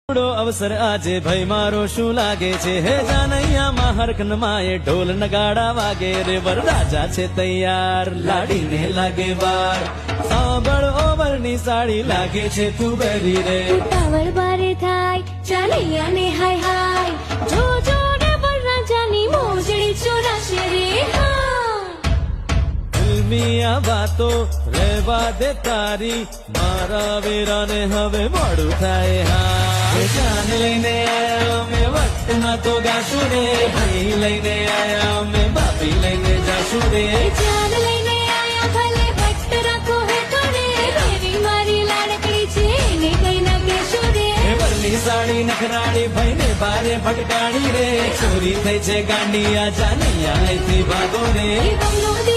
अवसर आजे भाई मारो शू लागे छे हे जानैया मा हरखन माए ढोल नगाड़ा वागे रे वरराजा छे तैयार लाडी ने लागे बार सांभळ ओवरनी साड़ी लागे छे तू बेरी रे टावर बारे थाय चालिया ने हाय हाय जो जो ने वरराजानी मोजड़ी चोराशे रे हाँ फिल्मिया बातो रेवा दे तारी मारा वीरा ने हवे मोडू थाय हाँ जान लईने आया मैं वक्त ना तो गाशु रे भाई लईने आया मैं बापी लईने जाशु रे जान लईने आया भले वक्त राखो है तोरे मेरी मारी लाडकड़ी छे ने कई ना केशो रे वरनी साड़ी नखराड़ी भाई ने बारे भटकाड़ी रे चोरी थई छे गांडी आ जानैया ऐથી ભાગો રે बमलो